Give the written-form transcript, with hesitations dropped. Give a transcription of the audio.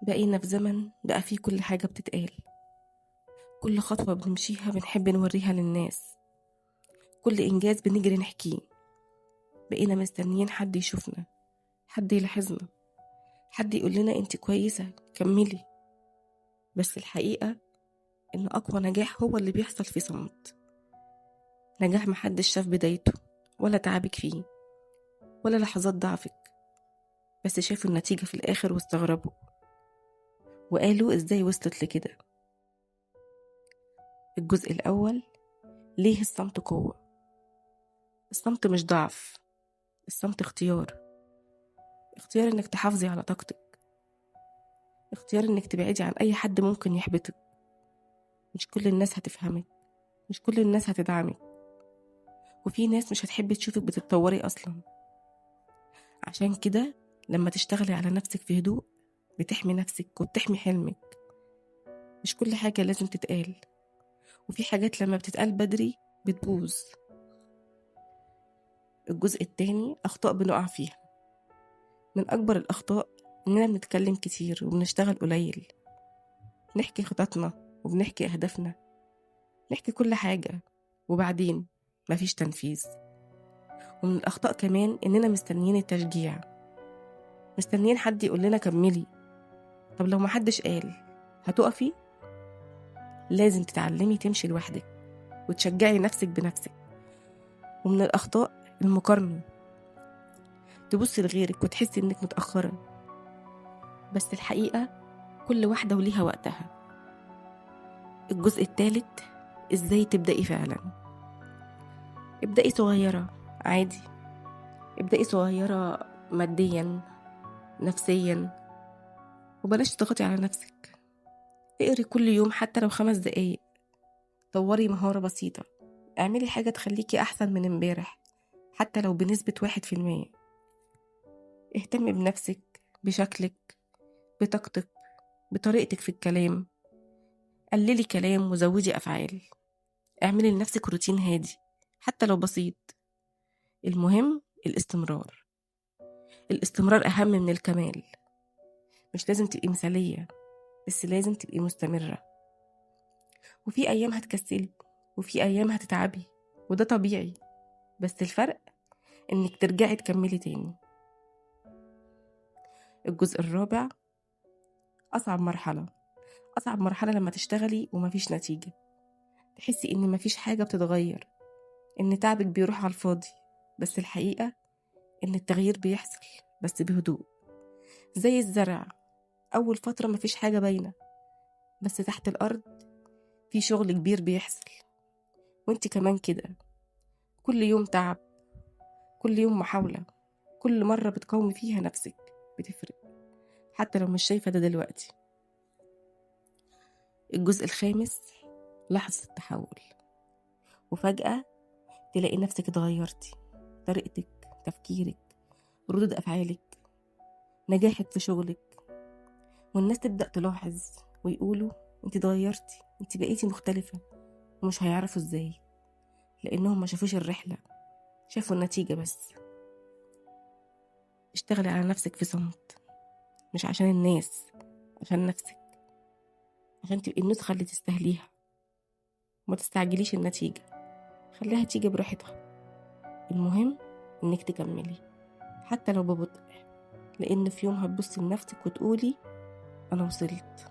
بقينا في زمن بقى فيه كل حاجة بتتقال. كل خطوة بنمشيها بنحب نوريها للناس. كل إنجاز بنجري نحكيه. بقينا مستنيين حد يشوفنا، حد يلاحظنا، حد يقول لنا انت كويسة كملي. بس الحقيقة إن أقوى نجاح هو اللي بيحصل في صمت. نجاح محدش شاف بدايته ولا تعبك فيه ولا لحظات ضعفك، بس شافوا النتيجة في الآخر واستغربوا وقالوا إزاي وصلت لكده. الجزء الأول: ليه الصمت قوة؟ الصمت مش ضعف، الصمت اختيار. اختيار انك تحافظي على طاقتك، اختيار انك تبعدي عن اي حد ممكن يحبطك. مش كل الناس هتفهمك، مش كل الناس هتدعمك، وفي ناس مش هتحب تشوفك بتتطوري اصلا. عشان كده لما تشتغلي على نفسك في هدوء بتحمي نفسك وبتحمي حلمك. مش كل حاجة لازم تتقال، وفي حاجات لما بتتقال بدري بتبوظ. الجزء التاني: أخطاء بنقع فيها. من أكبر الأخطاء إننا بنتكلم كتير وبنشتغل قليل. نحكي خططنا وبنحكي أهدافنا، نحكي كل حاجة وبعدين مفيش تنفيذ. ومن الأخطاء كمان إننا مستنيين التشجيع، مستنيين حد يقول لنا كملي. طب لو محدش قال هتقفي؟ لازم تتعلمي تمشي لوحدك وتشجعي نفسك بنفسك. ومن الأخطاء المقارنة، تبصي لغيرك وتحسي إنك متأخرة، بس الحقيقة كل واحدة وليها وقتها. الجزء الثالث: إزاي تبدأي فعلا. ابدأي صغيرة عادي، ابدأي صغيرة ماديا نفسيا، وبلاش تضغطي على نفسك. اقري كل يوم حتى لو 5 دقايق، طوري مهارة بسيطة، اعملي حاجة تخليكي أحسن من امبارح حتى لو بنسبة 1%. اهتمي بنفسك، بشكلك، بطاقتك، بطريقتك في الكلام. قللي كلام وزودي أفعال. اعملي لنفسك روتين هادي حتى لو بسيط. المهم الاستمرار. الاستمرار أهم من الكمال. مش لازم تبقي مثالية، بس لازم تبقي مستمرة. وفي أيام هتكسلي وفي أيام هتتعبي، وده طبيعي، بس الفرق إنك ترجعي تكملي تاني. الجزء الرابع: أصعب مرحلة لما تشتغلي ومفيش نتيجة، تحسي إن مفيش حاجة بتتغير، إن تعبك بيروح على الفاضي. بس الحقيقة إن التغيير بيحصل بس بهدوء. زي الزرع، أول فترة مفيش حاجة باينة، بس تحت الأرض في شغل كبير بيحصل. وانت كمان كده، كل يوم تعب، كل يوم محاولة، كل مرة بتقاومي فيها نفسك بتفرق، حتى لو مش شايفة ده دلوقتي. الجزء الخامس: لحظة التحول. وفجأة تلاقي نفسك اتغيرتي، طريقتك، تفكيرك، ردود أفعالك، نجاحك في شغلك. والناس تبدأ تلاحظ ويقولوا انت اتغيرتي، انت بقيتي مختلفة. ومش هيعرفوا ازاي، لأنهم ما شافوش الرحلة، شافوا النتيجة بس. اشتغلي على نفسك في صمت، مش عشان الناس، عشان نفسك، عشان تبقي النسخة اللي تستاهليها. وما تستعجليش النتيجة، خليها تيجي براحتها. المهم انك تكملي حتى لو ببطء، لان في يوم هتبصي لنفسك وتقولي انا وصلت.